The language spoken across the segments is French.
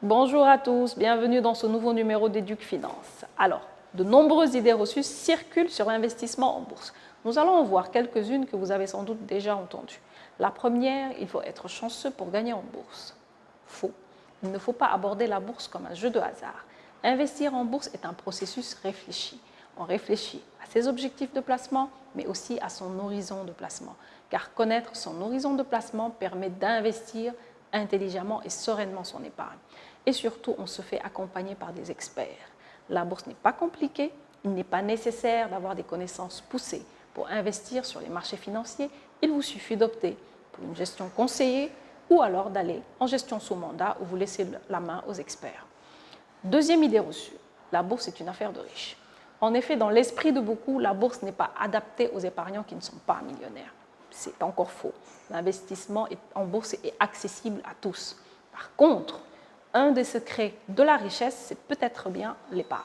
Bonjour à tous, bienvenue dans ce nouveau numéro d'Éduc Finance. Alors, de nombreuses idées reçues circulent sur l'investissement en bourse. Nous allons en voir quelques-unes que vous avez sans doute déjà entendues. La première, il faut être chanceux pour gagner en bourse. Faux. Il ne faut pas aborder la bourse comme un jeu de hasard. Investir en bourse est un processus réfléchi. On réfléchit à ses objectifs de placement, mais aussi à son horizon de placement. Car connaître son horizon de placement permet d'investir intelligemment et sereinement son épargne. Et surtout, on se fait accompagner par des experts. La bourse n'est pas compliquée, il n'est pas nécessaire d'avoir des connaissances poussées. Pour investir sur les marchés financiers, il vous suffit d'opter pour une gestion conseillée ou alors d'aller en gestion sous mandat où vous laissez la main aux experts. Deuxième idée reçue, la bourse est une affaire de riches. En effet, dans l'esprit de beaucoup, la bourse n'est pas adaptée aux épargnants qui ne sont pas millionnaires. C'est encore faux. L'investissement en bourse est accessible à tous. Par contre, un des secrets de la richesse, c'est peut-être bien l'épargne.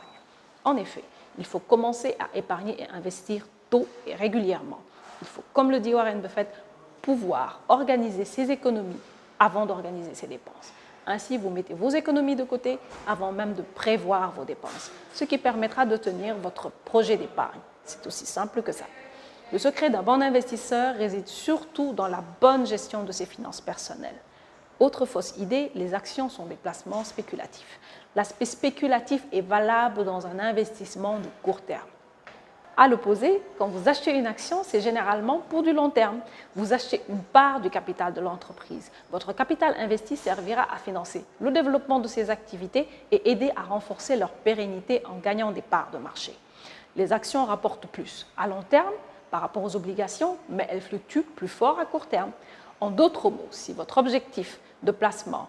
En effet, il faut commencer à épargner et investir tôt et régulièrement. Il faut, comme le dit Warren Buffett, pouvoir organiser ses économies avant d'organiser ses dépenses. Ainsi, vous mettez vos économies de côté avant même de prévoir vos dépenses, ce qui permettra de tenir votre projet d'épargne. C'est aussi simple que ça. Le secret d'un bon investisseur réside surtout dans la bonne gestion de ses finances personnelles. Autre fausse idée, les actions sont des placements spéculatifs. L'aspect spéculatif est valable dans un investissement de court terme. À l'opposé, quand vous achetez une action, c'est généralement pour du long terme. Vous achetez une part du capital de l'entreprise. Votre capital investi servira à financer le développement de ses activités et aider à renforcer leur pérennité en gagnant des parts de marché. Les actions rapportent plus à long terme par rapport aux obligations, mais elles fluctuent plus fort à court terme. En d'autres mots, si votre objectif de placement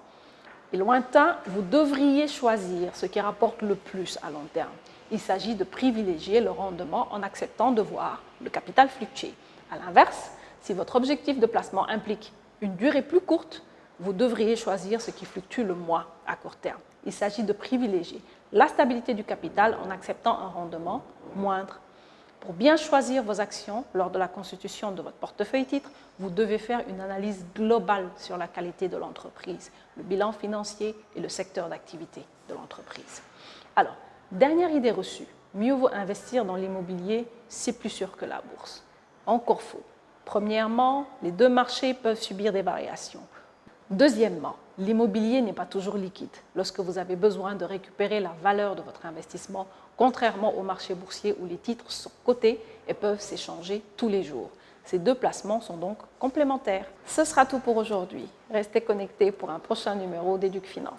est lointain, vous devriez choisir ce qui rapporte le plus à long terme. Il s'agit de privilégier le rendement en acceptant de voir le capital fluctuer. À l'inverse, si votre objectif de placement implique une durée plus courte, vous devriez choisir ce qui fluctue le moins à court terme. Il s'agit de privilégier la stabilité du capital en acceptant un rendement moindre. Pour bien choisir vos actions lors de la constitution de votre portefeuille titre, vous devez faire une analyse globale sur la qualité de l'entreprise, le bilan financier et le secteur d'activité de l'entreprise. Alors, dernière idée reçue, mieux vaut investir dans l'immobilier, c'est plus sûr que la bourse. Encore faux. Premièrement, les deux marchés peuvent subir des variations. Deuxièmement, l'immobilier n'est pas toujours liquide. Lorsque vous avez besoin de récupérer la valeur de votre investissement, contrairement au marché boursier où les titres sont cotés et peuvent s'échanger tous les jours. Ces deux placements sont donc complémentaires. Ce sera tout pour aujourd'hui. Restez connectés pour un prochain numéro d'Éduc Finance.